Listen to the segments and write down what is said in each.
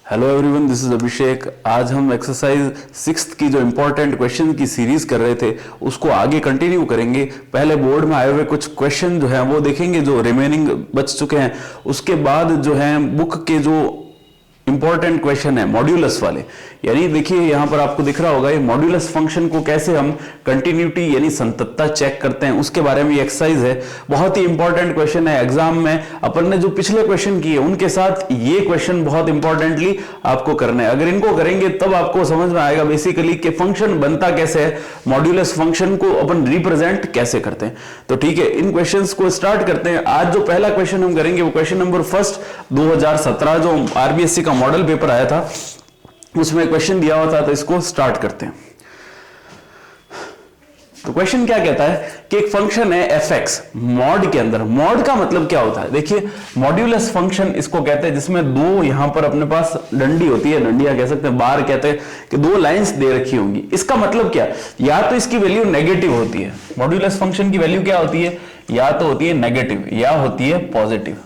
Hello everyone, this is अभिषेक। आज हम exercise 6th की जो इंपॉर्टेंट क्वेश्चन की सीरीज कर रहे थे उसको आगे कंटिन्यू करेंगे। पहले बोर्ड में आए हुए कुछ क्वेश्चन जो हैं वो देखेंगे जो रिमेनिंग बच चुके हैं। उसके बाद जो है बुक के जो इंपॉर्टेंट क्वेश्चन है मॉड्यूलस वाले, यानी देखिए यहां पर आपको दिख रहा होगा ये मॉड्यूलस फंक्शन को कैसे हम कंटिन्यूटी यानी संततता चेक करते हैं उसके बारे में एक्सरसाइज है। बहुत ही इंपॉर्टेंट क्वेश्चन है। एग्जाम में अपन ने जो पिछले क्वेश्चन किए उनके साथ ये क्वेश्चन बहुत इंपॉर्टेंटली आपको करना है। अगर इनको करेंगे तब आपको समझ में आएगा बेसिकली कि फंक्शन बनता कैसे है, मॉड्यूलस फंक्शन को अपन रिप्रेजेंट कैसे करते हैं। तो ठीक है, इन क्वेश्चंस को स्टार्ट करते हैं। आज जो पहला क्वेश्चन हम करेंगे वो क्वेश्चन नंबर फर्स्ट 2017 जो आरबीएससी का मॉडल पेपर आया था उसमें क्वेश्चन दिया हुआ था, तो इसको स्टार्ट करते हैं। तो क्वेश्चन क्या कहता है कि एक फंक्शन है एफ एक्स मॉड के अंदर। मॉड का मतलब क्या होता है, देखिए मॉड्यूलस फंक्शन इसको कहते हैं जिसमें दो यहां पर अपने पास डंडी होती है, डंडियां कह सकते हैं, बार कहते हैं कि दो लाइंस दे रखी होंगी। इसका मतलब क्या, या तो इसकी वैल्यू नेगेटिव होती है, मॉड्यूलस फंक्शन की वैल्यू क्या होती है, या तो होती है नेगेटिव या होती है पॉजिटिव,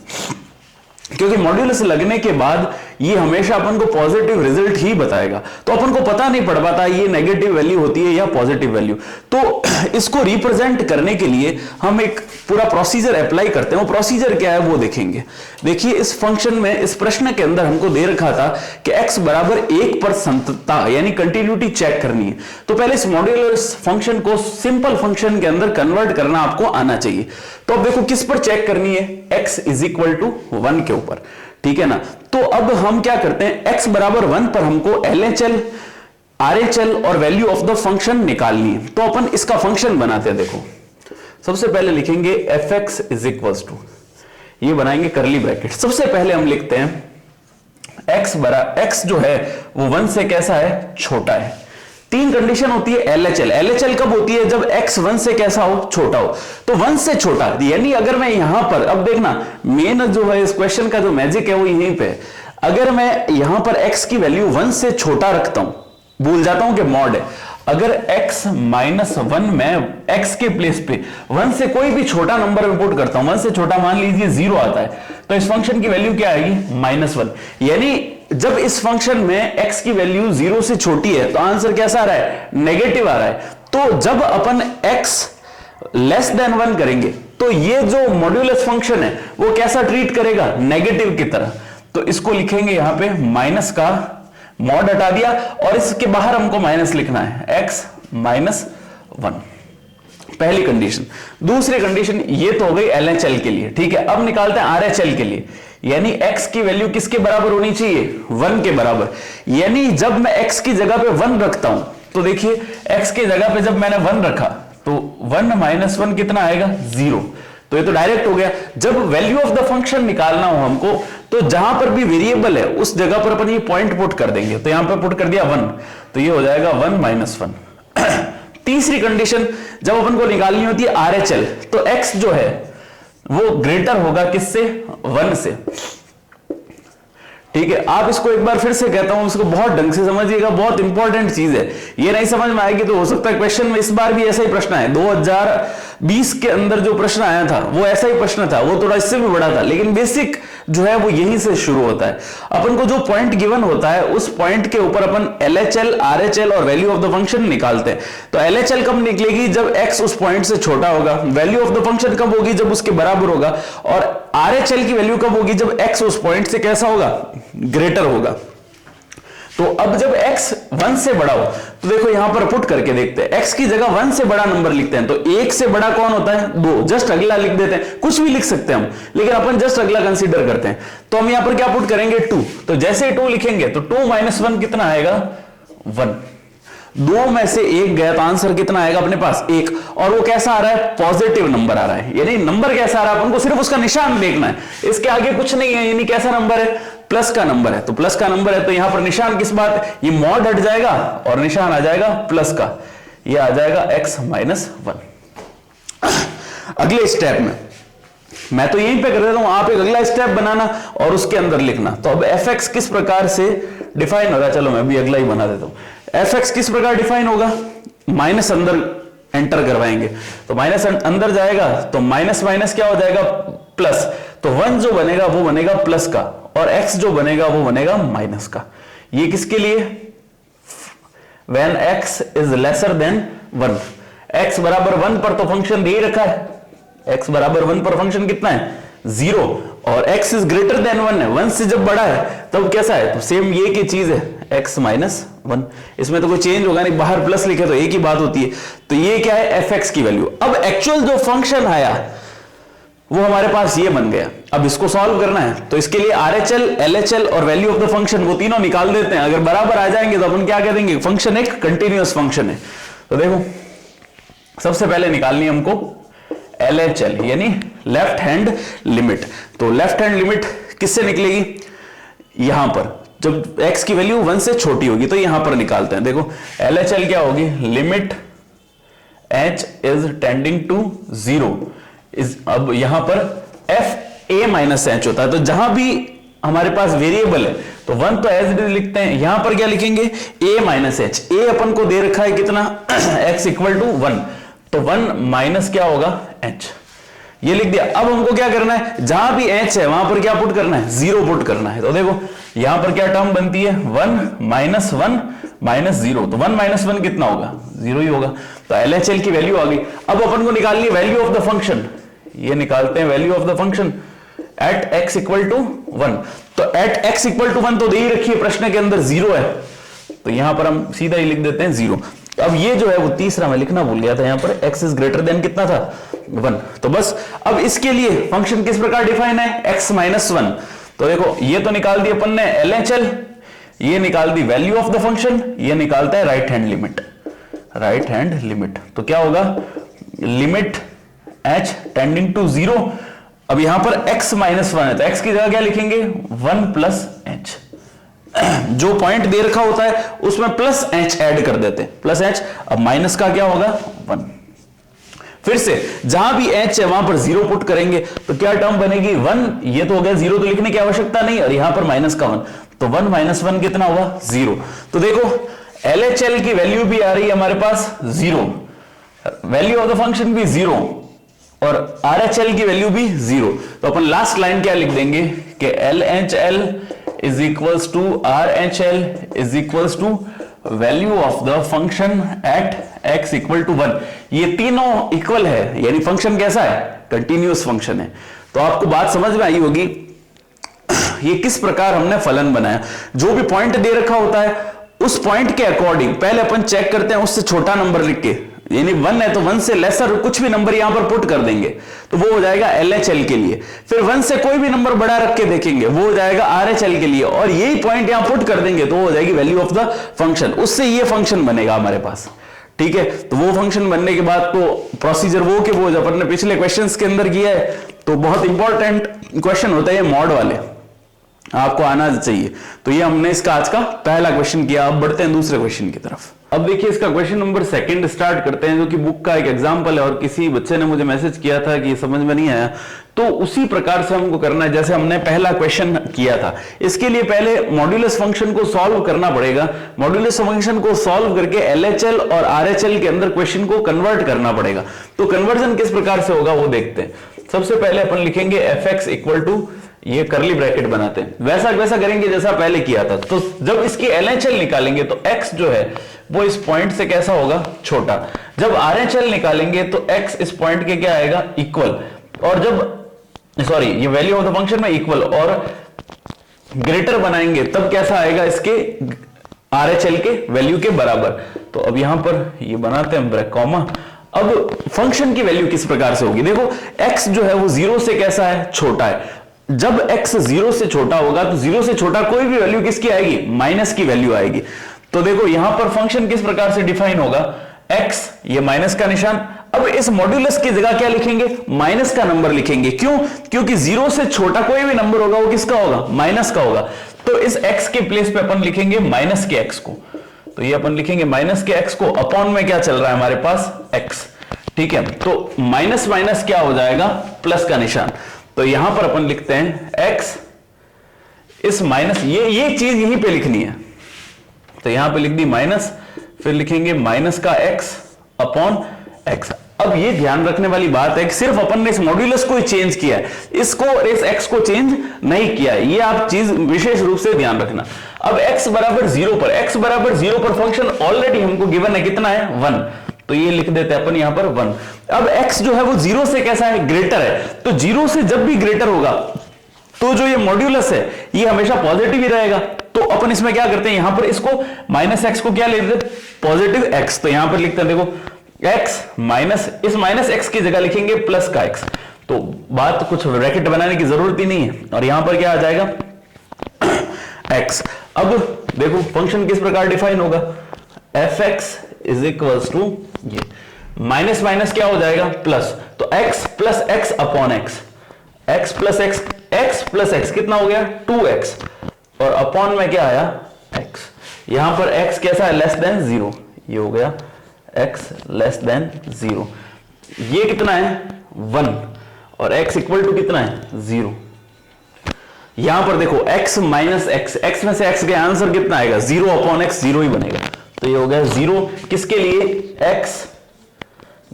क्योंकि मॉड्यूलस लगने के बाद ये हमेशा अपन को पॉजिटिव रिजल्ट ही बताएगा। तो अपन को पता नहीं पड़ पाता ये नेगेटिव वैल्यू होती है या पॉजिटिव वैल्यू। तो इसको रिप्रेजेंट करने के लिए हम एक पूरा प्रोसीजर अप्लाई करते हैं। वो प्रोसीजर क्या है वो देखेंगे। देखिए इस फंक्शन में, इस प्रश्न के अंदर हमको दे रखा था कि x बराबर 1 पर संततता यानी कंटिन्यूटी चेक करनी है। तो पहले इस मॉड्यूलस फंक्शन को सिंपल फंक्शन के अंदर कन्वर्ट करना आपको आना चाहिए। तो अब देखो किस पर चेक करनी है, x इज इक्वल टू 1 के ऊपर, ठीक है ना। तो अब हम क्या करते हैं, x बराबर 1 पर हमको LHL, RHL और वैल्यू ऑफ द फंक्शन निकालनी है। तो अपन इसका फंक्शन बनाते हैं। देखो सबसे पहले लिखेंगे fx इज इक्वल टू, ये बनाएंगे करली ब्रैकेट। सबसे पहले हम लिखते हैं x जो है वो 1 से कैसा है, छोटा है। तीन कंडीशन होती है LHL। LHL कब होती है, जब x 1 से कैसा हो, छोटा हो। तो 1 से छोटा, यानी अगर मैं यहां पर, अब देखना मेन जो है इस क्वेश्चन का जो मैजिक है वो यहीं पे है। अगर मैं यहां पर x की वैल्यू 1 से छोटा रखता हूं, भूल जाता हूं कि मॉड है, अगर x -1 में x के प्लेस पे 1 से कोई भी छोटा नंबर में पुट करता हूं, 1 से छोटा मान लीजिए 0 आता है, तो इस फंक्शन की वैल्यू क्या आएगी, -1। यानी जब इस फंक्शन में x की वैल्यू 0 से छोटी है तो आंसर कैसा आ रहा है, नेगेटिव आ रहा है। तो जब अपन x लेस देन 1 करेंगे तो ये जो मॉड्यूलस फंक्शन है वो कैसा ट्रीट करेगा, नेगेटिव की तरह। तो इसको लिखेंगे यहां पे माइनस का मॉड हटा दिया और इसके बाहर हमको माइनस लिखना है, x -1, पहली कंडीशन। दूसरी कंडीशन ये तो हो गई LHL के लिए, ठीक है। अब निकालते हैं RHL के लिए, यानी x की वैल्यू किसके बराबर होनी चाहिए, 1 के बराबर। यानी जब मैं x की जगह पे 1 रखता हूं, तो देखिए x की जगह पे जब मैंने 1 रखा तो 1 -1 कितना आएगा, 0। तो ये तो डायरेक्ट हो गया। जब वैल्यू ऑफ द फंक्शन निकालना हो हमको, तो जहां पर भी वेरिएबल है उस जगह पर अपन ये पॉइंट पुट कर देंगे। तो यहां पर पुट कर दिया 1, तो ये हो जाएगा 1 -1। तीसरी कंडीशन जब अपन को निकालनी होती है RHL, तो x जो है वो ग्रेटर होगा किससे, 1 से, ठीक है। आप इसको एक बार फिर से कहता हूं, इसको बहुत ढंग से समझिएगा, बहुत इंपॉर्टेंट चीज है। ये नहीं समझ में आएगी तो हो सकता है क्वेश्चन में इस बार भी ऐसा ही प्रश्न है। 2020 के अंदर जो प्रश्न आया था वो ऐसा ही प्रश्न था, वो थोड़ा इससे भी बड़ा था, लेकिन बेसिक जो है वो यहीं से शुरू होता है। अपन को जो पॉइंट गिवन होता है उस पॉइंट के ऊपर अपन LHL, RHL और वैल्यू ऑफ द फंक्शन निकालते हैं। तो LHL कब निकलेगी, जब x उस पॉइंट से छोटा होगा। वैल्यू ऑफ द फंक्शन कब होगी, जब उसके बराबर होगा। और RHL की वैल्यू कब होगी, जब x उस पॉइंट से कैसा होगा, ग्रेटर होगा। तो अब जब x 1 से बड़ा हो, तो देखो यहां पर पुट करके देखते हैं, x की जगह 1 से बड़ा नंबर लिखते हैं। तो 1 से बड़ा कौन होता है, 2। जस्ट अगला लिख देते हैं, कुछ भी लिख सकते हैं हम, लेकिन अपन जस्ट अगला कंसीडर करते हैं। तो हम यहां पर क्या पुट करेंगे, 2। तो जैसे 2 लिखेंगे तो 2 -1 कितना आएगा, 1। 2 में से 1 गया तो आंसर कितना आएगा अपने पास, 1। और वो कैसा आ रहा है, पॉजिटिव नंबर आ रहा है। यानी नंबर कैसा आ रहा है, अपन को सिर्फ उसका निशान देखना है, इसके आगे कुछ नहीं है। यानी कैसा नंबर है, प्लस का नंबर है। तो प्लस का नंबर है तो यहां पर निशान किस बात, ये मॉड हट जाएगा और निशान आ जाएगा प्लस का, ये आ जाएगा x -1। अगले स्टेप में मैं तो यहीं पे कर देता हूं, आप एक अगला स्टेप बनाना और उसके अंदर लिखना। तो अब fx किस प्रकार से डिफाइन होगा, चलो मैं भी अगला ही बना देता हूं। fx किस प्रकार डिफाइन होगा, माइनस अंदर एंटर करवाएंगे, तो माइनस अंदर जाएगा तो माइनस माइनस क्या हो जाएगा, प्लस। तो 1 जो बनेगा वो बनेगा प्लस का, और x जो बनेगा वो बनेगा माइनस का। ये किसके लिए? when x is lesser than 1, x बराबर 1 पर तो फंक्शन दे ही रखा है, x बराबर 1 पर फंक्शन कितना है? 0, और x is greater than 1 है, 1 से जब बड़ा है तब कैसा है? तो सेम ये की चीज है, x माइनस 1, इसमें तो कोई चेंज होगा नहीं, बाहर प्लस लिखे तो एक ही बात होती है। तो ये क्या है? fx की वैल्यू। अब एक्चुअल जो फंक्शन आया वो हमारे पास ये बन गया। अब इसको सॉल्व करना है तो इसके लिए RHL, LHL और वैल्यू ऑफ द फंक्शन वो तीनों निकाल देते हैं। अगर बराबर आ जाएंगे तो अपन क्या कह देंगे? फंक्शन एक कंटिन्यूअस फंक्शन है। तो देखो सबसे पहले निकालनी है हमको LHL यानी लेफ्ट हैंड लिमिट। तो लेफ्ट हैंड लिमिट किससे निकलेगी? यहां पर जब x की वैल्यू 1 से छोटी होगी तो यहां पर निकालते हैं। देखो LHL क्या होगी? Limit h is tending to 0 अब यहां पर f a माइनस एच होता है। तो जहां भी हमारे पास वेरिएबल है तो 1 तो एज इट इज लिखते हैं, यहां पर क्या लिखेंगे? a minus H. a अपन को दे रखा है कितना? x इक्वल टू 1, तो 1 माइनस क्या होगा? h, ये लिख दिया। अब हमको क्या करना है? जहां भी h है वहां पर क्या पुट करना है? 0 पुट करना है। तो देखो यहां पर क्या टर्म बनती है? 1 माइनस 1 माइनस 0, तो 1 माइनस 1 कितना होगा? 0 ही होगा। तो LHL की वैल्यू आ गई। अब अपन को निकालनी है वैल्यू ऑफ द फंक्शन। ये निकालते हैं value of the function at x equal to 1। तो एट x इक्वल टू 1 तो दे ही रखी है, प्रश्न के अंदर 0 है, तो यहां पर हम सीधा ही लिख देते हैं 0। अब ये जो है वो तीसरा मैं लिखना भूल गया था, यहां पर x इज ग्रेटर देन कितना था? 1। तो बस अब इसके लिए फंक्शन किस प्रकार डिफाइन है? x minus 1। तो देखो ये तो निकाल दी अपन ने LHL, ये निकाल दी वैल्यू ऑफ द फंक्शन, ये निकालता है right hand limit. Right hand limit तो क्या होगा? Limit h tending to 0। अब यहां पर x माइनस 1 है तो x की जगह क्या लिखेंगे? 1 प्लस h। जो पॉइंट दे रखा होता है उसमें प्लस h ऐड कर देते हैं, प्लस h। अब माइनस का क्या होगा? 1। फिर से जहां भी h है वहां पर 0 पुट करेंगे तो क्या टर्म बनेगी? 1। ये तो हो गया 0, तो लिखने की आवश्यकता नहीं, और यहां पर माइनस का 1, तो 1 माइनस 1 कितना हुआ? 0। तो देखो LHL की वैल्यू भी आ रही है हमारे पास 0, वैल्यू ऑफ द फंक्शन भी 0, और RHL की वैल्यू भी 0। तो अपन लास्ट लाइन क्या लिख देंगे कि LHL is equals to RHL is equals to value of the function at x equal to 1। ये तीनों इक्वल है, यानी फंक्शन कैसा है? कंटिन्यूअस फंक्शन है। तो आपको बात समझ में आई होगी ये किस प्रकार हमने फलन बनाया। जो भी पॉइंट दे रखा होता है उस पॉइंट के अकॉर्डिंग पहले अपन चेक करते हैं उससे छोटा नंबर लिख के, यानी 1 है तो 1 से लेसर कुछ भी नंबर यहां पर पुट कर देंगे तो वो हो जाएगा LHL के लिए। फिर 1 से कोई भी नंबर बड़ा रख के देखेंगे वो हो जाएगा RHL के लिए, और यही पॉइंट यहां पुट कर देंगे तो हो जाएगी वैल्यू ऑफ द फंक्शन। उससे ये फंक्शन बनेगा हमारे पास, ठीक है। तो वो फंक्शन बनने के बाद तो प्रोसीजर वो के वो जो अपन ने पिछले क्वेश्चंस के अंदर किया है, तो बहुत इंपॉर्टेंट क्वेश्चन होता है ये मॉड वाले, आपको आना चाहिए। तो ये हमने इसका आज का पहला क्वेश्चन किया। अब बढ़ते हैं दूसरे क्वेश्चन की तरफ। अब देखिए इसका क्वेश्चन नंबर 2 स्टार्ट करते हैं, जो कि बुक का एक एग्जांपल है, और किसी बच्चे ने मुझे मैसेज किया था कि ये समझ में नहीं आया, तो उसी प्रकार से हमको करना है जैसे हमने पहला क्वेश्चन किया था। इसके लिए पहले मॉड्यूलस फंक्शन को सॉल्व करना पड़ेगा। मॉड्यूलस फंक्शन को सॉल्व करके LHL और RHL के अंदर क्वेश्चन को कन्वर्ट करना पड़ेगा। तो कन्वर्जन किस प्रकार से होगा वो देखते हैं। सबसे पहले अपन लिखेंगे fx इक्वल टू, ये करली ब्रैकेट बनाते हैं, वैसा करेंगे जैसा पहले किया था। तो जब इसकी LHL निकालेंगे तो x जो है वो इस पॉइंट से कैसा होगा? छोटा। जब RHL निकालेंगे तो x इस पॉइंट के क्या आएगा? इक्वल। और जब ये वैल्यू ऑफ द फंक्शन में इक्वल और ग्रेटर बनाएंगे तब कैसा आएगा? इसके RHL के वैल्यू के बराबर। तो अब यहां पर ये बनाते हैं ब्रैकेट कॉमा। अब फंक्शन की वैल्यू किस प्रकार से होगी? देखो x जो है वो 0 से कैसा है? छोटा है। जब x 0 से छोटा होगा तो 0 से छोटा कोई भी वैल्यू किसकी आएगी? माइनस की वैल्यू आएगी। तो देखो यहां पर फंक्शन किस प्रकार से डिफाइन होगा? x, ये माइनस का निशान। अब इस मॉड्यूलस की जगह क्या लिखेंगे? माइनस का नंबर लिखेंगे। क्यों? क्योंकि 0 से छोटा कोई भी नंबर होगा वो किसका होगा? माइनस का होगा। तो इस x के प्लेस पे अपन लिखेंगे माइनस के x को। तो ये अपन लिखेंगे माइनस के x को, अपॉन में क्या चल रहा है हमारे पास? x, ठीक है। तो माइनस माइनस क्या हो जाएगा? प्लस का निशान। तो यहां पर अपन लिखते हैं x इस माइनस, ये चीज यहीं पे लिखनी है, तो यहां पे लिख दी माइनस, फिर लिखेंगे माइनस का x अपॉन x। अब ये ध्यान रखने वाली बात है कि सिर्फ अपन ने इस मॉड्यूलस को ही चेंज किया है, इसको और इस x को चेंज नहीं किया है, ये आप चीज विशेष रूप से ध्यान रखना। अब x बराबर 0 पर, x बराबर 0 पर फंक्शन ऑलरेडी हमको गिवन है, कितना है 1, तो ये लिख देते हैं अपन यहां पर 1। अब x जो है वो 0 से कैसा है, ग्रेटर है, तो 0 से जब भी ग्रेटर होगा तो जो ये मॉड्यूलस है ये हमेशा पॉजिटिव ही रहेगा। तो अपन इसमें क्या करते हैं, यहां पर इसको माइनस एक्स को क्या ले लेते हैं, पॉजिटिव एक्स, तो यहां पर लिखते हैं देखो x माइनस, इस माइनस एक्स की जगह लिखेंगे प्लस का x, तो बात कुछ ब्रैकेट बनाने की जरूरत ही नहीं है, और यहां पर क्या आ जाएगा x। अब देखो फंक्शन किस प्रकार डिफाइन होगा, fx इज इक्वल्स टू ये माइनस माइनस क्या हो जाएगा प्लस, तो x plus x upon x, x plus x, x plus x कितना हो गया 2x, और अपॉन में क्या आया x, यहां पर x कैसा है लेस देन 0, ये हो गया x लेस देन 0, ये कितना है 1, और x इक्वल टू कितना है 0। यहां पर देखो x माइनस एक्स, x में से x का आंसर कितना आएगा 0 अपॉन x, 0 ही बनेगा, तो ये हो गया 0 किसके लिए, x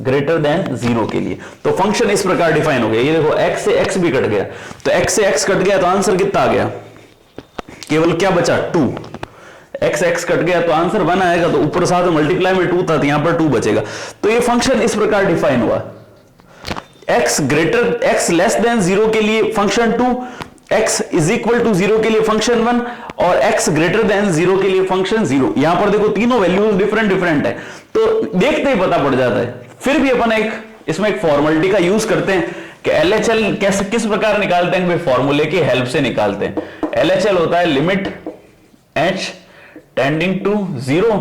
ग्रेटर देन 0 के लिए। तो फंक्शन इस प्रकार डिफाइन हो गया, ये देखो x से x भी कट गया, तो x से x कट गया तो आंसर कितना आ गया, केवल क्या बचा 2, x कट गया तो आंसर 1 आएगा, तो ऊपर साथ मल्टीप्लाई में 2 था तो यहां पर 2 बचेगा। तो ये फंक्शन इस प्रकार डिफाइन हुआ, x लेस देन 0 के लिए function 2, x is equal to 0 के लिए फंक्शन 1, और x ग्रेटर देन 0 के लिए फंक्शन 0। यहां पर देखो तीनों वैल्यूज डिफरेंट है, तो देखते ही पता पड़ जाता है। फिर भी अपन इसमें एक फॉर्मेलिटी का यूज करते हैं कि LHL कैसे किस प्रकार निकालते हैं, फॉर्मूले की हेल्प से निकालते हैं। LHL होता है limit h tending to 0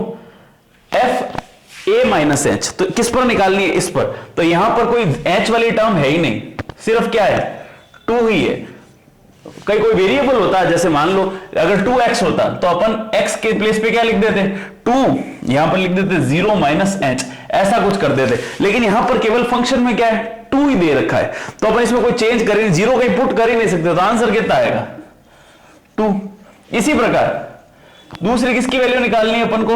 f a minus h, तो किस पर निकालनी है, इस पर, तो यहां पर कोई h वाली टर्म है ही नहीं, सिर्फ क्या है 2 ही है। कोई वेरिएबल होता है, जैसे मान लो अगर 2x होता तो अपन x के प्लेस पे क्या लिख देते 2, यहां पर लिख देते 0 माइनस एच, ऐसा कुछ कर देते, लेकिन यहां पर केवल फंक्शन में क्या है 2 ही दे रखा है, तो अपन इसमें कोई चेंज कर 0 कहीं पुट कर ही नहीं सकते, तो आंसर कितना आएगा 2। इसी प्रकार दूसरी किसकी वैल्यू निकालनी है अपन को,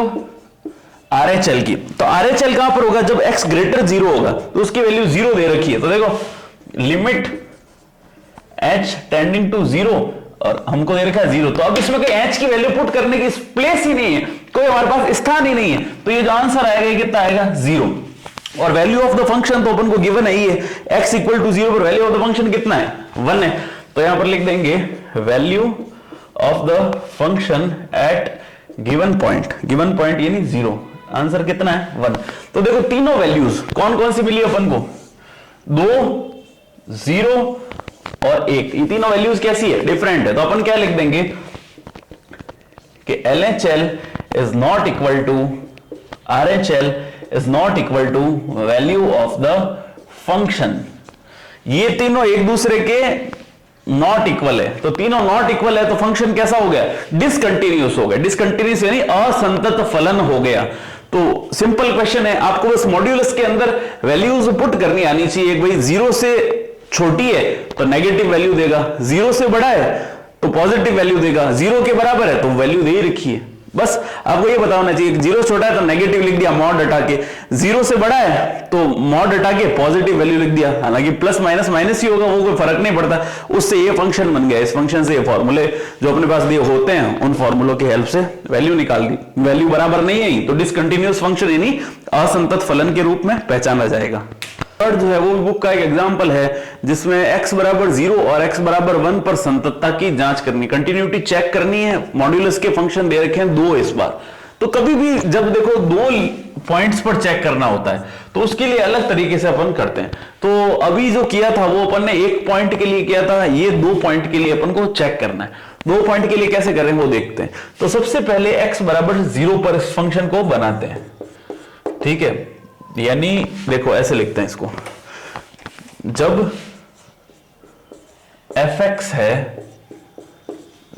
RHL की, तो RHL कहां पर होगा, जब x ग्रेटर 0 होगा तो उसकी वैल्यू 0 दे रखी है, तो देखो लिमिट h टेंडिंग टू 0 और हमको दे रखा है 0, तो अब इसमें कोई h की वैल्यू पुट करने की प्लेस ही नहीं है, कोई हमारे पास स्थान ही नहीं है, तो ये जो आंसर आएगा कितना आएगा 0। और वैल्यू ऑफ द फंक्शन तो अपन को गिवन है ही है, x इक्वल टू 0 पर वैल्यू ऑफ द फंक्शन कितना है 1 है, तो यहां पर लिख देंगे value of the function eight given point यानी 0, आंसर कितना है 1। तो देखो तीनों वैल्यूज कौन कौन सी मिली अपन को, 2 0 और 1, ये तीनों वैल्यूज कैसी है डिफरेंट है, तो अपन क्या लिख देंगे कि LHL is not equal to RHL is not equal to value of the function. ये तीनों एक दूसरे के नॉट इक्वल है, तो तीनों नॉट इक्वल है तो फंक्शन कैसा हो गया, डिसकंटिन्यूअस हो गया, डिसकंटिन्यूअस यानी असंतत फलन हो गया। तो सिंपल क्वेश्चन है, आपको बस मॉड्यूलस के अंदर वैल्यूज पुट करनी आनी चाहिए, भाई 0 से छोटी है तो नेगेटिव वैल्यू देगा, 0 से बड़ा है तो पॉजिटिव वैल्यू देगा, 0 के बराबर है तो वैल्यू दे ही रखी है। बस आपको ये बताना चाहिए, 0 छोटा है तो नेगेटिव लिख दिया मॉड हटा के, 0 से बड़ा है तो मॉड हटा के पॉजिटिव वैल्यू लिख दिया, हालांकि प्लस माइनस माइनस ही होगा, वो कोई फर्क नहीं पड़ता, उससे ये फंक्शन बन गया। इस फंक्शन से ये फॉर्मूले जो अपने पास दिए होते हैं उन फॉर्मूलों की हेल्प से वैल्यू निकाल दी, वैल्यू बराबर नहीं है तो डिसकंटिन्यूअस फंक्शन यानी असंतत फलन के रूप में पहचाना जाएगा। थर्ड जो है वो बुक का एक एग्जांपल है जिसमें x बराबर 0 और x बराबर 1 पर संततता की जांच करनी, कंटिन्यूटी चेक करनी है। मॉड्यूलस के फंक्शन दे रखे हैं 2 इस बार, तो कभी भी जब देखो 2 पॉइंट्स पर चेक करना होता है तो उसके लिए अलग तरीके से अपन करते हैं। तो अभी जो किया था वो अपन ने 1 पॉइंट के लिए किया था, ये 2 पॉइंट के लिए अपन को चेक करना है। 2 पॉइंट के लिए कैसे करें वो देखते हैं। तो सबसे पहले x बराबर 0 पर इस फंक्शन को बनाते हैं, ठीक है, यानी देखो ऐसे लिखते हैं इसको, जब fx है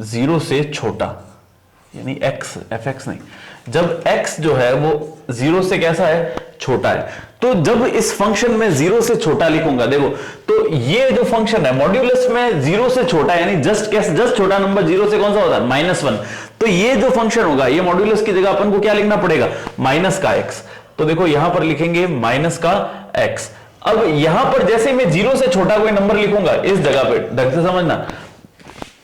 0 से छोटा, यानी x fx नहीं, जब x जो है वो 0 से कैसा है छोटा है, तो जब इस फंक्शन में 0 से छोटा लिखूंगा, देखो तो ये जो फंक्शन है मॉड्यूलस में 0 से छोटा है, यानी जस्ट छोटा नंबर 0 से कौन सा होता है -1, तो ये जो फंक्शन होगा ये मॉड्यूलस की जगह अपन को क्या लिखना पड़ेगा माइनस का x। तो देखो यहां पर लिखेंगे माइनस का x। अब यहां पर जैसे मैं 0 से छोटा कोई नंबर लिखूंगा इस जगह पे, ढंग से समझना,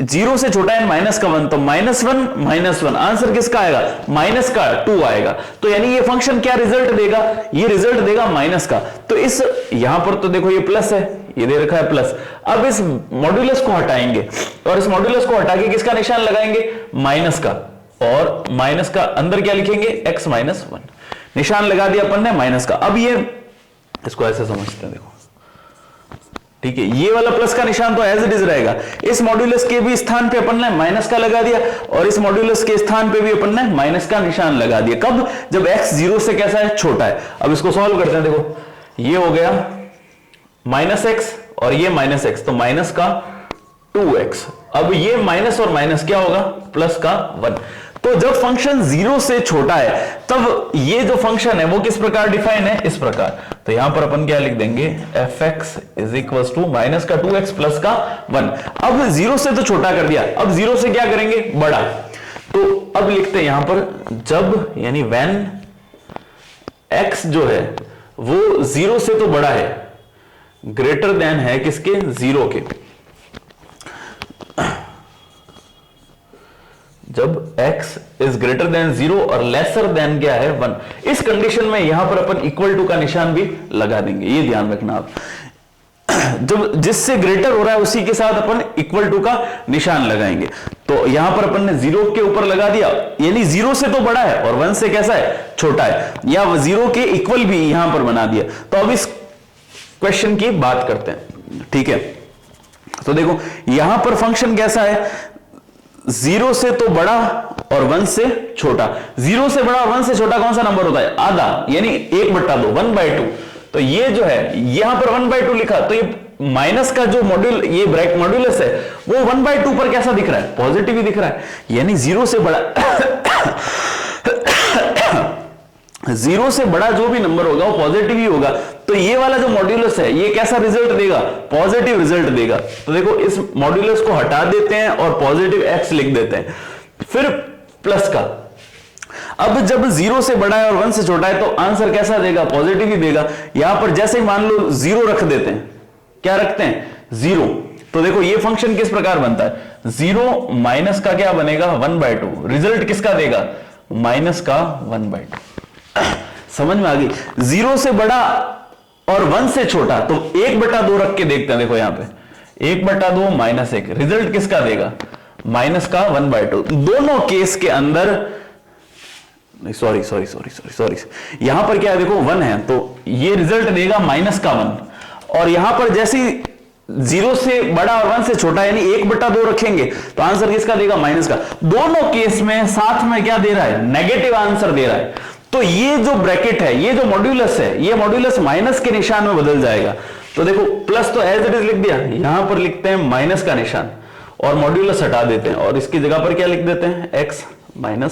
0 से छोटा है माइनस का 1, तो -1 आंसर किसका आएगा, माइनस का 2 आएगा। तो यानी ये फंक्शन क्या रिजल्ट देगा, ये रिजल्ट देगा माइनस का। तो इस यहां पर तो देखो ये प्लस है, ये दे रखा है प्लस। अब इस मॉड्यूलस को हटाएंगे और इस मॉड्यूलस को हटा के किसका निशान लगाएंगे, माइनस का, और माइनस का अंदर क्या लिखेंगे, x -1, निशान लगा दिया अपन ने माइनस का। अब ये इसको ऐसे समझते हैं, देखो ठीक है, ये वाला प्लस का निशान तो एज इट इज रहेगा, इस मॉड्यूलस के भी स्थान पे अपन ने माइनस का लगा दिया और इस मॉड्यूलस के स्थान पे भी अपन ने माइनस का निशान लगा दिया। कब, जब x 0 से कैसा है, छोटा है। अब इसको सॉल्व करते हैं, देखो ये हो गया -x और ये -x, तो माइनस का 2x। अब ये माइनस और माइनस क्या होगा, प्लस का 1। तो जब फंक्शन 0 से छोटा है तब ये जो फंक्शन है वो किस प्रकार डिफाइन है, इस प्रकार। तो यहां पर अपन क्या लिख देंगे, fx = माइनस का 2x प्लस का 1। अब 0 से तो छोटा कर दिया, अब 0 से क्या करेंगे, बड़ा। तो अब लिखते हैं यहां पर जब, यानी when x जो है वो 0 से तो बड़ा है, ग्रेटर देन है किसके, 0 के। जब x इज ग्रेटर देन 0 और लेसर देन क्या है, 1, इस कंडीशन में यहां पर अपन इक्वल टू का निशान भी लगा देंगे, ये ध्यान रखना आप। जब जिससे ग्रेटर हो रहा है उसी के साथ अपन इक्वल टू का निशान लगाएंगे। तो यहां पर अपन ने 0 के ऊपर लगा दिया, यानी 0 से तो बड़ा है और 1 से कैसा है, छोटा है, या 0 के इक्वल भी यहां पर बना दिया। तो अब इस क्वेश्चन की बात करते हैं, ठीक है। तो देखो यहां पर फंक्शन कैसा है, 0 से तो बड़ा और 1 से छोटा। 0 से बड़ा और 1 से छोटा कौन सा नंबर होता है, आधा, यानी 1/2, 1/2। तो ये जो है यहां पर 1/2 लिखा, तो ये माइनस का जो मॉड्यूल, ये ब्रैकेट मॉड्यूलस है वो 1/2 पर कैसा दिख रहा है, पॉजिटिव ही दिख रहा है, यानी 0 से बड़ा 0 से बड़ा जो भी नंबर होगा वो पॉजिटिव ही होगा। तो ये वाला जो मॉड्यूलस है ये कैसा रिजल्ट देगा, पॉजिटिव रिजल्ट देगा। तो देखो इस मॉड्यूलस को हटा देते हैं और पॉजिटिव x लिख देते हैं, फिर प्लस का। अब जब 0 से बड़ा है और 1 से छोटा है तो आंसर कैसा देगा, पॉजिटिव ही देगा। यहां पर जैसे ही मान लो 0 रख देते हैं, क्या रखते हैं, 0, तो देखो ये फंक्शन किस प्रकार बनता है, 0 माइनस का क्या बनेगा, 1/2, रिजल्ट किसका देगा, माइनस का 1/2। समझ में आ गई। 0 से बड़ा और 1 से छोटा, तो 1/2 रख के देखते हैं, देखो यहां पे 1/2 -1, रिजल्ट किसका देगा, माइनस का 1/2। दोनों केस के अंदर, सॉरी, यहां पर क्या है, देखो 1 है तो ये रिजल्ट देगा माइनस का 1, और यहां पर जैसे 0 से बड़ा और 1 से छोटा यानी 1/2 रखेंगे तो आंसर किसका देगा, माइनस का। दोनों केस में साथ में क्या दे रहा है, नेगेटिव आंसर दे रहा है। तो ये जो ब्रैकेट है, ये जो मॉड्यूलस है, ये मॉड्यूलस माइनस के निशान में बदल जाएगा। तो देखो प्लस तो एज इट इज लिख दिया, यहां पर लिखते हैं माइनस का निशान और मॉड्यूलस हटा देते हैं और इसकी जगह पर क्या लिख देते हैं, x -1,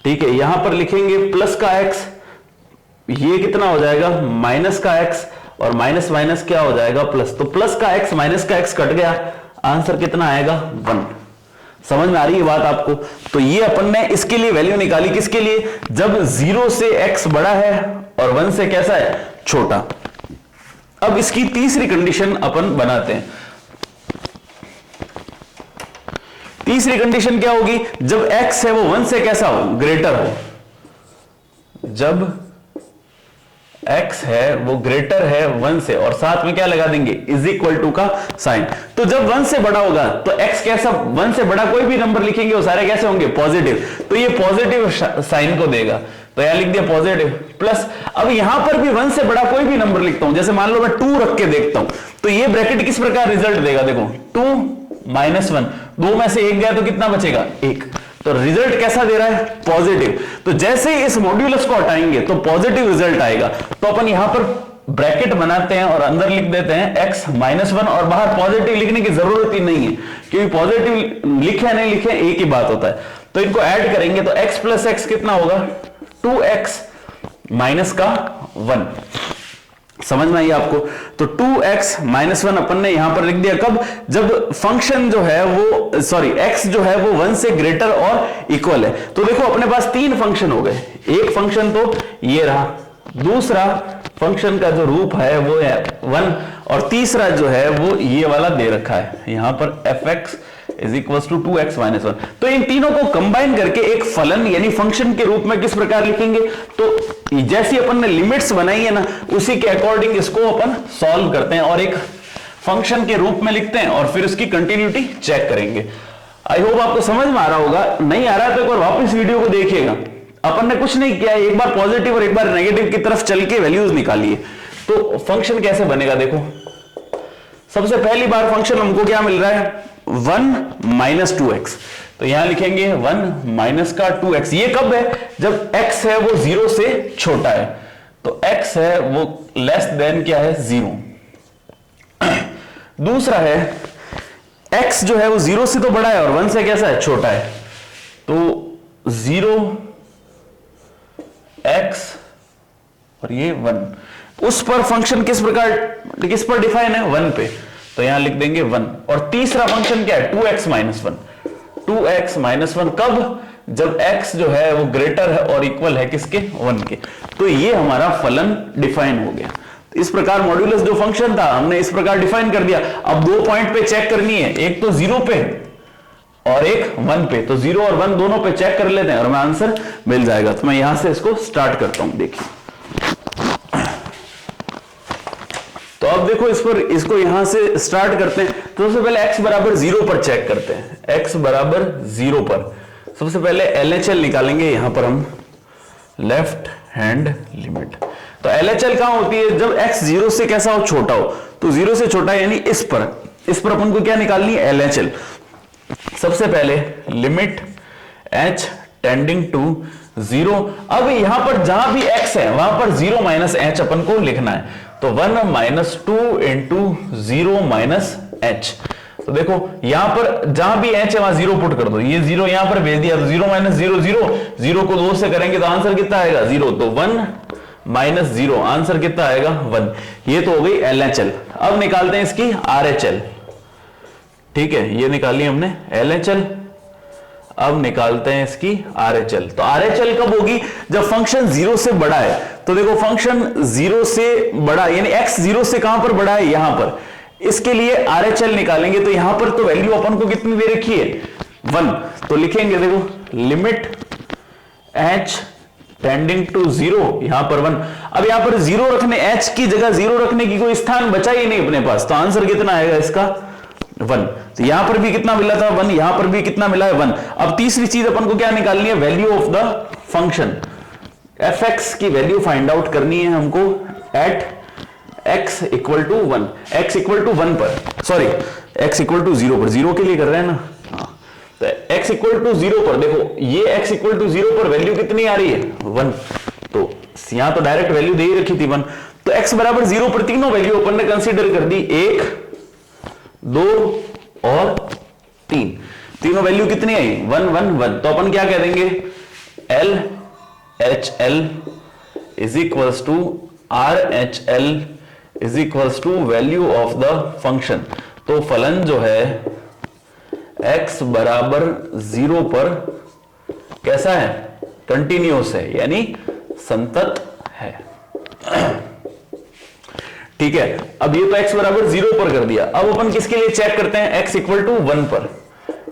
ठीक है। यहां पर लिखेंगे प्लस का x, ये कितना हो जाएगा, माइनस का x, और माइनस माइनस क्या हो जाएगा, प्लस। तो प्लस का x माइनस का x कट गया, आंसर कितना आएगा, 1। समझ में आ रही है बात आपको। तो ये अपन ने इसके लिए वैल्यू निकाली, किसके लिए, जब 0 से x बड़ा है और 1 से कैसा है, छोटा। अब इसकी तीसरी कंडीशन अपन बनाते हैं। तीसरी कंडीशन क्या होगी, जब x है वो 1 से कैसा हो, ग्रेटर हो। जब x है वो ग्रेटर है 1 से, और साथ में क्या लगा देंगे, = का साइन। तो जब 1 से बड़ा होगा तो x कैसा, 1 से बड़ा कोई भी नंबर लिखेंगे वो सारे कैसे होंगे, पॉजिटिव। तो ये पॉजिटिव साइन को देगा, तो यहां लिख दिया पॉजिटिव प्लस। अब यहां पर भी 1 से बड़ा कोई भी नंबर लिखता हूं, जैसे मान लो मैं 2 रख के देखता हूं, तो ये ब्रैकेट किस प्रकार रिजल्ट देगा, देखो 2 -1, 2 में से 1 गया तो कितना बचेगा, 1। तो रिजल्ट कैसा दे रहा है, पॉजिटिव। तो जैसे ही इस मॉड्यूलस को हटाएंगे तो पॉजिटिव रिजल्ट आएगा। तो अपन यहां पर ब्रैकेट बनाते हैं और अंदर लिख देते हैं x -1, और बाहर पॉजिटिव लिखने की जरूरत ही नहीं है, क्योंकि पॉजिटिव लिखे नहीं लिखे एक ही बात होता है। तो इनको ऐड करेंगे तो x + x कितना होगा, 2x -1। समझ में आई आपको। तो 2x -1 अपन ने यहां पर लिख दिया, कब, जब फंक्शन जो है वो, सॉरी x जो है वो 1 से ग्रेटर और इक्वल है। तो देखो अपने पास 3 फंक्शन हो गए। एक फंक्शन तो ये रहा, दूसरा फंक्शन का जो रूप है वो है 1, और तीसरा जो है वो ये वाला दे रखा है यहां पर fx is equal to 2x minus 1। तो इन तीनों को कंबाइन करके एक फलन यानी फंक्शन के रूप में किस प्रकार लिखेंगे, तो जैसी अपन ने लिमिट्स बनाई है ना उसी के अकॉर्डिंग इसको अपन सॉल्व करते हैं और एक फंक्शन के रूप में लिखते हैं और फिर उसकी कंटिन्यूटी चेक करेंगे। आई होप आपको समझ में आ रहा होगा, नहीं आ रहा है तो एक बार वापस वीडियो को देखिएगा। अपन ने कुछ नहीं किया, एक बार पॉजिटिव और एक बार नेगेटिव की तरफ चल के वैल्यूज निकालिए। तो फंक्शन कैसे बनेगा देखो, सबसे पहली बार फंक्शन हमको क्या मिल रहा है 1 माइनस 2x, तो यहां लिखेंगे 1 माइनस का 2x। ये कब है, जब x है वो 0 से छोटा है, तो x है वो लेस देन क्या है 0। दूसरा है x जो है वो 0 से तो बड़ा है और 1 से कैसा है छोटा है, तो 0x और ये 1, उस पर फंक्शन किस पर डिफाइन है 1 पे, तो यहां लिख देंगे 1। और तीसरा फंक्शन क्या है 2x माइनस 1, 2x माइनस 1 कब, जब x जो है वो ग्रेटर है और इक्वल है किसके 1 के। तो ये हमारा फलन डिफाइन हो गया। इस प्रकार मॉड्यूलस जो फंक्शन था हमने इस प्रकार डिफाइन कर दिया। अब 2 पॉइंट पे चेक करनी है, एक तो 0 पे और एक 1 पे, तो 0 और 1 दोनों पे चेक कर लेते हैं और हमें आंसर मिल जाएगा। तो मैं यहां से इसको स्टार्ट करता हूं, देखिए। तो अब देखो इस पर इसको यहां से स्टार्ट करते हैं। तो सबसे पहले x बराबर 0 पर चेक करते हैं, x बराबर 0 पर सबसे पहले LHL निकालेंगे। यहां पर हम लेफ्ट हैंड लिमिट, तो LHL कहां होती है, जब x 0 से कैसा हो छोटा हो, तो 0 से छोटा यानी इस पर अपन को क्या निकालनी है LHL। सबसे पहले लिमिट h टेंडिंग टू 0। अब यहां पर जहां भी x है वहां पर 0 माइनस h अपन को लिखना है, तो 1 माइनस 2 इंटू 0 माइनस h। तो देखो यहां पर जहां भी h है वहां 0 पुट कर दो, ये 0 यहां पर भेज दिया, तो 0 माइनस 0 0, 0 को 2 से करेंगे तो आंसर कितना आएगा 0, तो 1 माइनस 0 आंसर कितना आएगा 1। ये तो हो गई LHL। अब निकालते हैं इसकी RHL, ठीक है, ये निकाली हमने LHL। अब निकालते हैं इसकी RHL। तो RHL कब होगी, जब फंक्शन 0 से बड़ा है। तो देखो फंक्शन 0 से बड़ा यानी x 0 से कहां पर बड़ा है, यहां पर, इसके लिए RHL निकालेंगे। तो यहां पर तो वैल्यू अपन को कितनी दे रखी है 1, तो लिखेंगे देखो लिमिट h टेंडिंग टू 0, यहां पर 1। अब यहां पर 0 रखने, h की जगह 0 रखने की कोई स्थान बचा ही नहीं अपने पास, तो आंसर कितना आएगा इसका 1। तो यहां पर भी कितना मिला था 1, यहां पर भी कितना मिला है 1। अब तीसरी चीज अपन को क्या निकालनी है, value of the function, fx की वैल्यू फाइंड आउट करनी है हमको at x equal to 1, x equal to 1 पर, सॉरी x इक्वल टू 0 पर, 0 के लिए कर रहे हैं ना, तो x इक्वल टू 0 पर देखो ये x इक्वल टू 0 पर वैल्यू कितनी आ रही है 1, तो यहां तो डायरेक्ट वैल्यू दे ही रखी थी 1। तो x बराबर 0 पर तीनों वैल्यू अपन ने कंसीडर कर दी, 1 2 और 3, तीनों वैल्यू कितनी आई 1 1 1। तो अपन क्या कह देंगे LHL is equals to RHL is equals to value of the function. तो फलन जो है x बराबर 0 पर कैसा है, कंटिन्यूअस है यानी संतत है, ठीक है। अब ये तो x बराबर 0 पर कर दिया। अब अपन किसके लिए चेक करते हैं, x इक्वल टू 1 पर,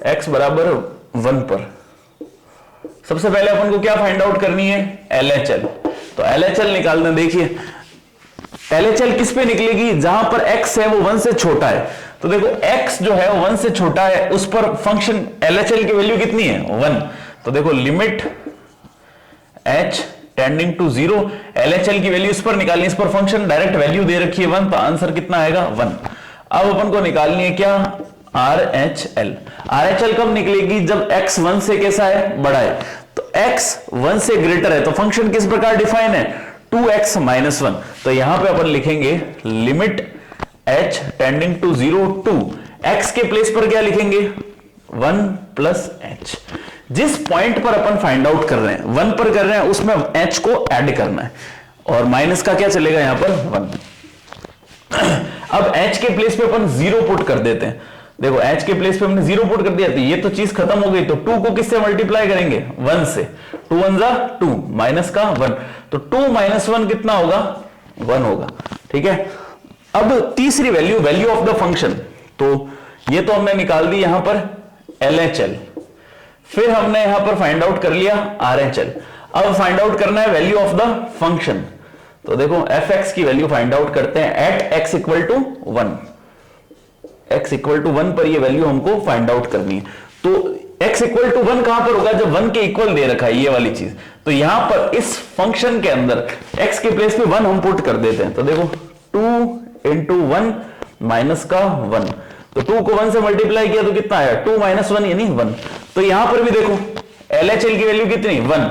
x बराबर 1 पर सबसे पहले अपन को क्या फाइंड आउट करनी है LHL। तो LHL निकालना, देखिए LHL किस पे निकलेगी, जहां पर x है वो 1 से छोटा है। तो देखो x जो है वो 1 से छोटा है, उस पर फंक्शन LHL की वैल्यू कितनी है 1। तो देखो limit h tending to 0, LHL की वैल्यू इस पर निकालनी, इस पर फंक्शन डायरेक्ट वैल्यू दे रखी है 1, तो आंसर कितना आएगा 1। अब अपन को निकालनी है क्या RHL। RHL कब निकलेगी, जब x 1 से कैसा है बड़ा है। तो x 1 से ग्रेटर है, तो फंक्शन किस प्रकार डिफाइन है 2x माइनस 1। तो यहां पे अपन लिखेंगे limit h tending to 0 to x के प्लेस पर क्या लिखेंगे 1 प्लस h। जिस पॉइंट पर अपन फाइंड आउट कर रहे हैं 1 पर कर रहे हैं, उसमें h को ऐड करना है और माइनस का क्या चलेगा यहां पर 1। अब h के प्लेस पे अपन 0 पुट कर देते हैं। देखो h के प्लेस पे हमने 0 पुट कर दिया, तो ये तो चीज खत्म हो गई। तो 2 को किससे मल्टीप्लाई करेंगे 1 से, 2 1 जा 2 माइनस का 1, तो 2 माइनस 1 कितना होगा, 1 होगा। ठीक है, अब तीसरी value, value of the function, तो ये तो हमने निकाल दी यहां पर LHL, फिर हमने यहां पर फाइंड आउट कर लिया RHL। अब फाइंड आउट करना है वैल्यू ऑफ द फंक्शन, तो देखो fx की वैल्यू फाइंड आउट करते हैं at x equal to 1, x equal to 1 पर ये वैल्यू हमको फाइंड आउट करनी है। तो x इक्वल टू 1 कहां पर होगा, जब 1 के इक्वल दे रखा है ये वाली चीज, तो यहां पर इस फंक्शन के अंदर x के प्लेस पे 1 हम पुट कर देते हैं। तो देखो 2 इंटू 1 माइनस का 1, तो 2 को 1 से मल्टीप्लाई किया तो कितना आया, 2 माइनस 1 यानी 1। तो यहां पर भी देखो LHL की वैल्यू कितनी, 1,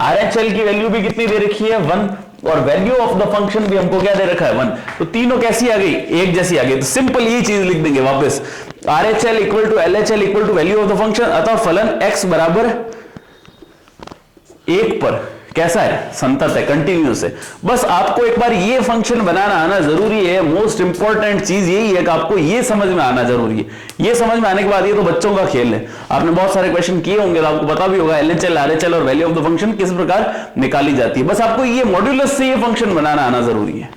RHL की वैल्यू भी कितनी दे रखी है, 1, और वैल्यू ऑफ द फंक्शन भी हमको क्या दे रखा है, 1। तो तीनों कैसी आ गई, एक जैसी आ गई। तो सिंपल ये चीज लिख देंगे वापस, RHL equal to LHL equal to value of the function, अतः फलन x बराबर 1 पर कैसा है, संतत है, कंटिन्यूअस है। बस आपको एक बार ये फंक्शन बनाना आना जरूरी है। मोस्ट इंपॉर्टेंट चीज यही है कि आपको ये समझ में आना जरूरी है। ये समझ में आने के बाद, ये तो बच्चों का खेल है, आपने बहुत सारे क्वेश्चन किए होंगे तो आपको पता भी होगा LHL RHL और वैल्यू ऑफ द फंक्शन किस प्रकार निकाली जाती है। बस आपको ये मॉड्यूलस से ये फंक्शन बनाना आना जरूरी है।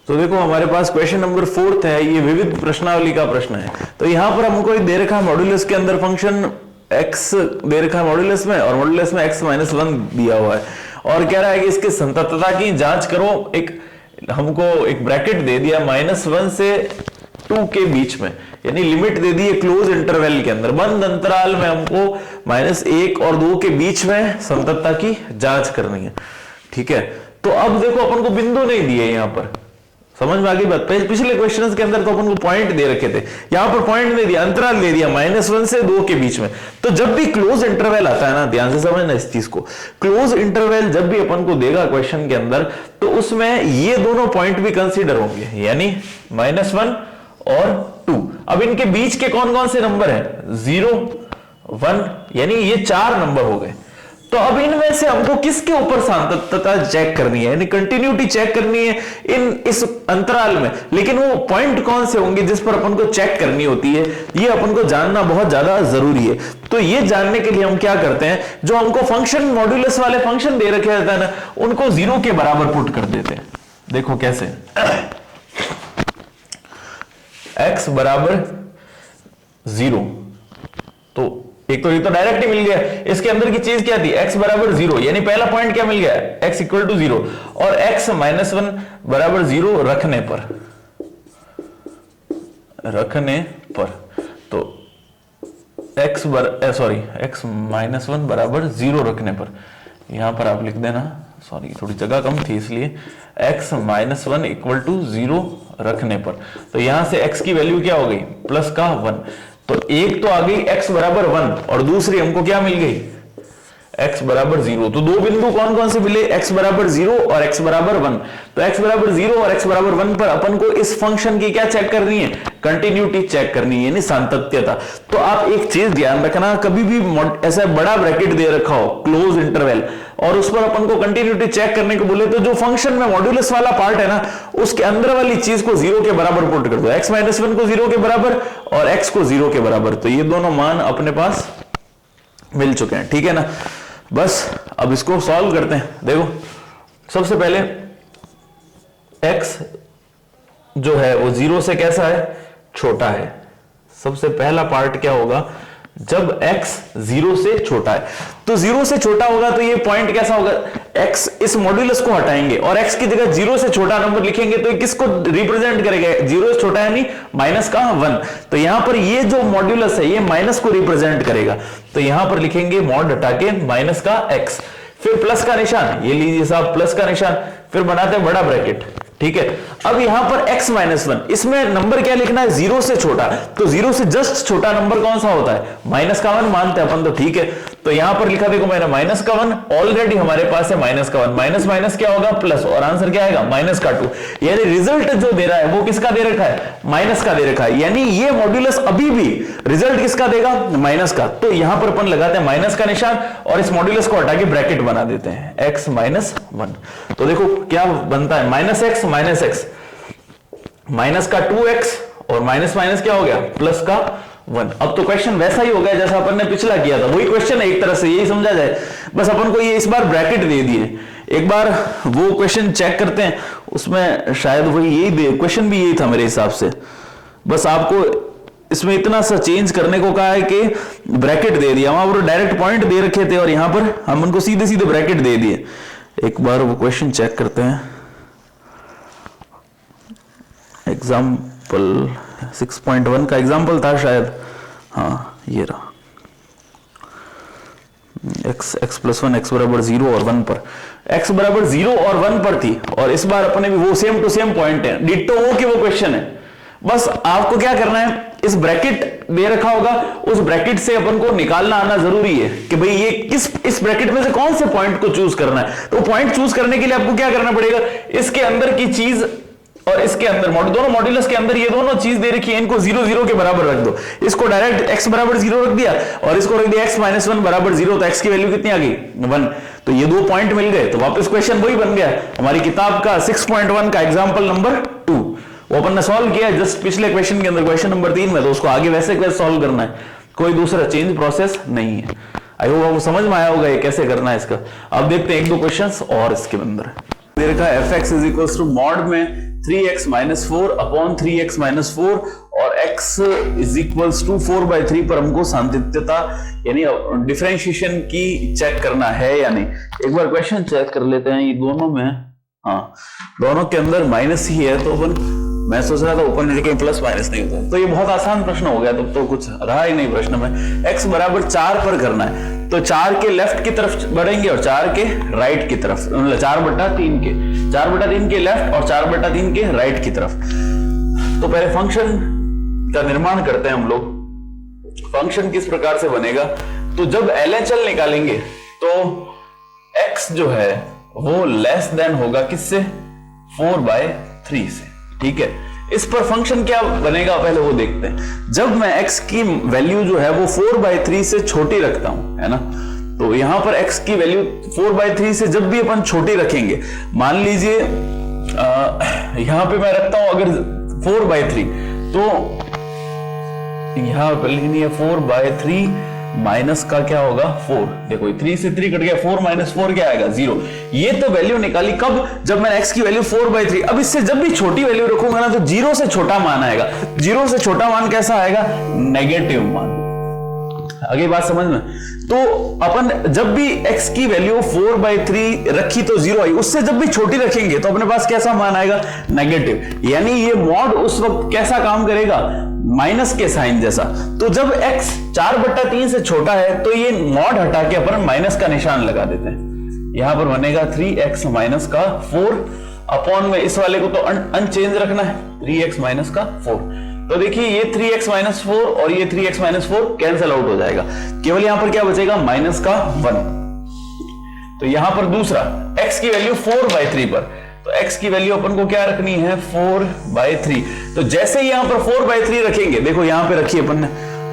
तो देखो हमारे पास क्वेश्चन नंबर 4 है, ये विविध प्रश्नावली का प्रश्न है। तो यहां पर हमको दे रखा है मॉड्यूलस के अंदर फंक्शन x दे रखा है मॉड्यूलस में, और मॉड्यूलस में x माइनस 1 दिया हुआ है, और कह रहा है कि इसके संततता की जांच करो। एक हमको एक ब्रैकेट दे दिया -1 से 2 के बीच में, यानी लिमिट दे दी है क्लोज इंटरवल के अंदर, बंद अंतराल में हमको -1 और 2 के बीच में संततता की जांच करनी है। ठीक है, तो अब देखो अपन को बिंदु नहीं दिए यहां पर, समझ में आ गई बात। पिछले क्वेश्चंस के अंदर तो अपन को पॉइंट दे रखे थे, यहां पर पॉइंट नहीं दिया, अंतराल दे दिया -1 से 2 के बीच में। तो जब भी क्लोज इंटरवल आता है ना, ध्यान से समझना इस चीज को, क्लोज इंटरवल जब भी अपन को देगा क्वेश्चन के अंदर, तो उसमें ये दोनों पॉइंट भी कंसीडर होंगे, यानी -1 और 2। अब इनके बीच के कौन कौन से नंबर है, 0 1, यानी ये 4 नंबर हो गए। तो अब इनमें से हमको किसके ऊपर सातत्यता चेक करनी है, यानी कंटिन्यूटी चेक करनी है इस अंतराल में, लेकिन वो पॉइंट कौन से होंगे जिस पर अपन को चेक करनी होती है, ये अपन को जानना बहुत ज्यादा जरूरी है। तो ये जानने के लिए हम क्या करते हैं, जो हमको फंक्शन मॉड्यूलस वाले फंक्शन दे रखे रहता है ना, उनको 0 के बराबर पुट कर देते हैं। देखो कैसे, x बराबर 0, तो एक तो ये तो डायरेक्ट ही मिल गया, इसके अंदर की चीज क्या थी, x बराबर 0, यानी पहला पॉइंट क्या मिल गया, x इक्वल टू 0, और x माइनस 1 बराबर 0 रखने पर तो x माइनस 1 बराबर 0 रखने पर, यहां पर आप लिख देना, सॉरी थोड़ी जगह कम थी इसलिए, x माइनस 1 इक्वल टू 0 रखने पर, तो यहां से x की वैल्यू क्या हो गई, प्लस का 1। तो एक तो आ गई x बराबर 1, और दूसरी हमको क्या मिल गई, x बराबर 0। तो दो बिंदु कौन कौन से मिले, x बराबर 0 और x बराबर 1। तो x बराबर 0 और x बराबर 1 पर अपन को इस फंक्शन की क्या चेक करनी है, कंटिन्यूटी चेक करनी है, यानी सातत्यता। तो आप एक चीज ध्यान रखना, कभी भी ऐसा बड़ा ब्रैकेट दे रखा हो क्लोज इंटरवल, और उस पर अपन को कंटिन्यूटी चेक करने को बोले, तो जो फंक्शन में मॉड्यूलस वाला पार्ट है ना, उसके अंदर वाली चीज को 0 के बराबर पुट कर दो, x माइनस 1 को 0 के बराबर और x को 0 के बराबर। तो ये दोनों मान अपने पास मिल चुके हैं। ठीक है ना, बस अब इसको सॉल्व करते हैं। देखो सबसे पहले x जो है वो 0 से कैसा है, छोटा है। सबसे पहला पार्ट क्या होगा, जब x 0 से छोटा है, तो 0 से छोटा होगा तो ये पॉइंट कैसा होगा, x इस मॉड्यूलस को हटाएंगे और x की जगह 0 से छोटा नंबर लिखेंगे, तो किसको रिप्रेजेंट करेगा, 0 से छोटा यानी माइनस का 1। तो यहां पर ये जो मॉड्यूलस है ये माइनस को रिप्रेजेंट करेगा, तो यहां पर लिखेंगे मॉड हटा के माइनस का x, फिर प्लस का निशान, ये लीजिए साहब प्लस का निशान, फिर बनाते हैं बड़ा ब्रैकेट। ठीक है, अब यहां पर x माइनस 1, इसमें नंबर क्या लिखना है, 0 से छोटा, तो 0 से जस्ट छोटा नंबर कौन सा होता है, माइनस का 1 मानते हैं अपन, तो ठीक है। तो यहां पर लिखा देखो मैंने माइनस का 1, ऑलरेडी हमारे पास है माइनस का 1, माइनस माइनस क्या होगा प्लस, और आंसर क्या आएगा माइनस का 2, यानी रिजल्ट जो दे रहा है वो किसका दे रखा है, माइनस का दे रखा है, यानी ये मॉड्यूलस अभी भी रिजल्ट किसका देगा, माइनस का। तो यहां पर अपन लगाते हैं माइनस का निशान और इस मॉड्यूलस को हटा के ब्रैकेट बना देते हैं, x माइनस 1। तो देखो क्या बनता है, minus x minus x, minus का 2x और माइनस माइनस क्या हो गया, प्लस का 1। अब तो क्वेश्चन वैसा ही हो गया जैसा अपन ने पिछला किया था, वही क्वेश्चन है एक तरह से, यही समझा जाए। बस अपन को ये इस बार ब्रैकेट दे दिए, एक बार वो क्वेश्चन चेक करते हैं, उसमें शायद वही यही क्वेश्चन भी यही था मेरे हिसाब से, बस आपको इसमें इतना सा चेंज करने को कहा है कि ब्रैकेट दे दिया, वहां पर डायरेक्ट पॉइंट दे रखे थे और यहां पर हम उनको सीधे सीधे ब्रैकेट दे दिए। एक बार वो क्वेश्चन चेक करते हैं। एग्जाम्पल 6.1 का एग्जाम्पल था शायद, हाँ ये रहा, x प्लस 1 x बराबर 0 और 1 पर, x बराबर 0 और 1 पर थी, और इस बार अपने भी वो सेम टू सेम पॉइंट है, डिट्टो वो कि वो क्वेश्चन है। बस आपको क्या करना है, इस ब्रैकेट दे रखा होगा, उस ब्रैकेट से अपन को निकालना आना जरूरी है कि भाई ये इस ब्रैकेट में से कौन से पॉइंट को चूज करना है। तो पॉइंट चूज करने के लिए आपको क्या करना पड़ेगा, इसके अंदर की चीज और इसके अंदर दोनों मॉड्यूलस के अंदर ये दोनों चीज दे रखी है, इनको 0 0 के बराबर रख दो। इसको डायरेक्ट x बराबर 0 रख दिया और इसको रख दिया x माइनस 1 बराबर 0, तो x की वैल्यू कितनी आ गई 1। तो ये दो पॉइंट मिल गए, तो वापस क्वेश्चन वही बन गया हमारी किताब का 6.1 का एग्जाम्पल नंबर 2, वो अपन ने सॉल्व किया जस्ट पिछले क्वेश्चन के अंदर, क्वेश्चन नंबर 3 में। तो उसको आगे वैसे कैसे सॉल्व करना है, कोई दूसरा चेंज प्रोसेस नहीं है। आई होप आपको समझ में आया होगा ये कैसे करना है इसका। अब देखते हैं एक दो क्वेश्चंस और इसके अंदर। मेरे का fx is equals to mod में 3x minus 4 upon 3x minus 4 और x इज इक्वल्स टू 4/3 पर हमको सांतत्यता यानी डिफरेंशिएशन की चेक करना है या नहीं। एक बार क्वेश्चन चेक कर लेते हैं, ये दोनों में, हाँ दोनों के अंदर माइनस ही है, तो अपन मैं सोच रहा था ऊपर नीचे कहीं प्लस माइनस नहीं होता, तो ये बहुत आसान प्रश्न हो गया, तो कुछ रहा ही नहीं प्रश्न में। x बराबर 4 पर करना है, तो 4 के लेफ्ट की तरफ बढ़ेंगे और 4 के राइट की तरफ, 4/3 के लेफ्ट और 4/3 के राइट की तरफ। तो पहले फंक्शन का निर्माण करते हैं हम लोग। फंक्शन किस प्रकार से बनेगा, तो जब LHL निकालेंगे तो x जो है वो लेस देन होगा किससे, 4/3 से, ठीक है। इस पर फंक्शन क्या बनेगा पहले वो देखते हैं। जब मैं x की वैल्यू जो है वो 4/3 से छोटी रखता हूं, है ना, तो यहां पर x की वैल्यू 4/3 से जब भी अपन छोटी रखेंगे, मान लीजिए यहां पे मैं रखता हूं अगर 4/3, तो यहां पर लिखनी है 4/3 माइनस का क्या होगा 4, देखो 3 से 3 कट गया, 4 माइनस 4 क्या आएगा 0। ये तो वैल्यू निकाली कब, जब मैंने x की वैल्यू 4/3, अब इससे जब भी छोटी वैल्यू रखूंगा ना तो 0 से छोटा मान आएगा। 0 से छोटा मान कैसा आएगा, नेगेटिव मान। आगे बात समझ में, तो अपन जब भी x की वैल्यू 4/3 रखी तो 0 आई, उससे जब भी छोटी रखेंगे तो अपने पास कैसा मान आएगा, नेगेटिव। यानी ये मॉड उस वक्त कैसा काम करेगा, माइनस के साइन जैसा। तो जब x 4/3 से छोटा है तो ये मॉड हटा के अपन माइनस का निशान लगा देते हैं, यहां पर बनेगा 3x माइनस का 4 अपॉन में इस वाले को तो अनचेंज रखना है, 3x माइनस का 4। तो देखिए ये 3x माइनस 4 और ये 3x माइनस 4 कैंसिल आउट हो जाएगा, केवल यहां पर क्या बचेगा माइनस का 1। तो यहां पर दूसरा x की वैल्यू 4/3 पर, तो x की वैल्यू अपन को क्या रखनी है 4/3। तो जैसे यहां पर 4/3 रखेंगे, देखो यहां पे रखिए अपन ने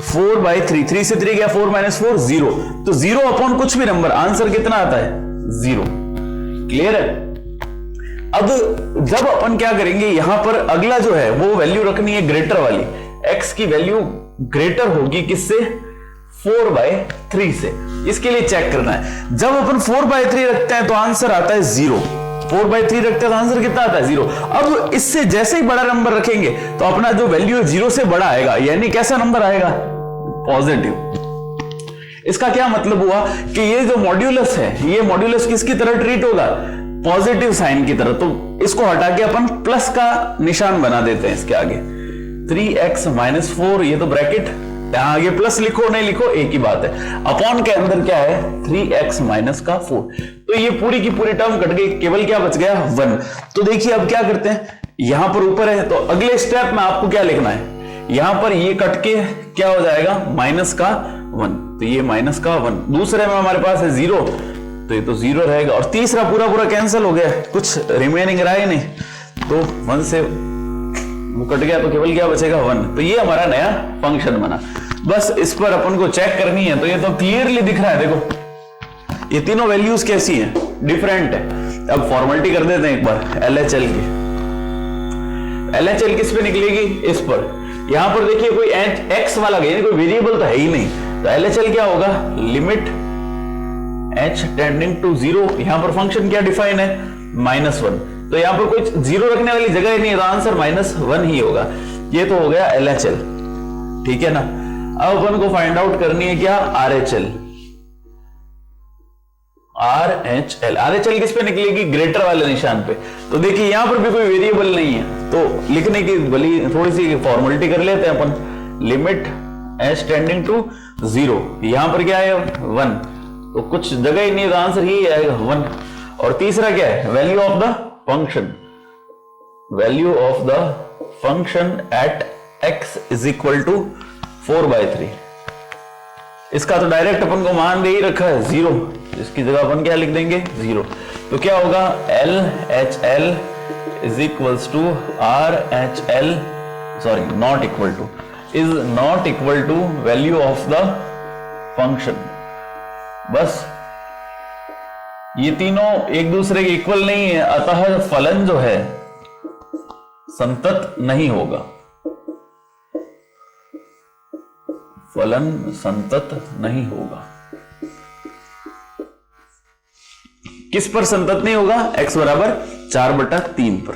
4/3, 3 से 3 गया 4 माइनस 4 0, तो 0 अपॉन कुछ भी नंबर, आंसर कितना आता है 0। क्लियर है। अब जब अपन क्या करेंगे, यहां पर अगला जो है वो वैल्यू रखनी है ग्रेटर वाली, x की वैल्यू ग्रेटर होगी किससे, 4/3 से। इसके लिए चेक करना है, जब अपन 4/3 रखते हैं तो आंसर आता है 0, 4/3 रखते हैं तो आंसर कितना आता है 0। अब इससे जैसे ही बड़ा नंबर रखेंगे तो अपना जो वैल्यू है 0 से बड़ा आएगा, यानी कैसा नंबर आएगा, पॉजिटिव। इसका क्या मतलब हुआ कि ये जो मॉड्यूलस है, ये मॉड्यूलस किसकी तरह ट्रीट होगा, पॉजिटिव साइन की तरह। तो इसको हटा के अपन प्लस का निशान बना देते हैं इसके आगे, 3x माइनस 4, ये तो ब्रैकेट, यहां आगे प्लस लिखो नहीं लिखो एक ही बात है, अपॉन के अंदर क्या है 3x माइनस का 4। तो ये पूरी की पूरी टर्म कट गई, केवल क्या बच गया 1। तो देखिए अब क्या करते हैं, यहां पर ऊपर है तो अगले स्टेप में आपको क्या लिखना है, यहां पर ये कट के क्या हो जाएगा माइनस का 1, तो ये माइनस का 1। दूसरे में हमारे पास है 0, तो ये तो 0 रहेगा, और तीसरा पूरा पूरा कैंसिल हो गया, कुछ रिमेनिंग रहा ही नहीं, तो 1 से वो कट गया तो केवल क्या बचेगा 1। तो ये हमारा नया फंक्शन बना। बस इस पर अपन को चेक करनी है, तो ये तो क्लियरली दिख रहा है, देखो ये तीनों वैल्यूज कैसी हैं, डिफरेंट है। अब फॉर्मेलिटी कर देते हैं एक बार LHL की। LHL किस पे निकलेगी, इस पर। यहां पर देखिए कोई x वाला गया, कोई वेरिएबल तो है ही नहीं, तो LHL क्या होगा, लिमिट h टेंडिंग टू 0, यहां पर फंक्शन क्या डिफाइन है, -1, तो यहां पर कोई 0 रखने वाली जगह ही नहीं है, तो आंसर -1 ही होगा। ये तो हो गया LHL, ठीक है ना। अब अपन को फाइंड आउट करनी है क्या, RHL। RHL किस पे निकलेगी, ग्रेटर वाले निशान पे। तो देखिए यहां पर भी कोई वेरिएबल नहीं है, तो लिखने की भली थोड़ी सी फॉर्मेलिटी कर लेते हैं अपन। लिमिट h टेंडिंग टू 0, यहां पर क्या है 1, तो कुछ जगह ही नहीं, तो आंसर ही आएगा 1। और तीसरा क्या है, value of the function, value of the function at x is equal to 4/3। इसका तो डायरेक्ट अपन को मान दे ही रखा है 0, इसकी जगह अपन क्या लिख देंगे 0। तो क्या होगा, LHL is equals to RHL, sorry not equal to, is not equal to value of the function. बस ये तीनों एक दूसरे के इक्वल नहीं है, अतः फलन जो है संतत नहीं होगा, फलन संतत नहीं होगा। किस पर संतत नहीं होगा, x बराबर 4/3 पर।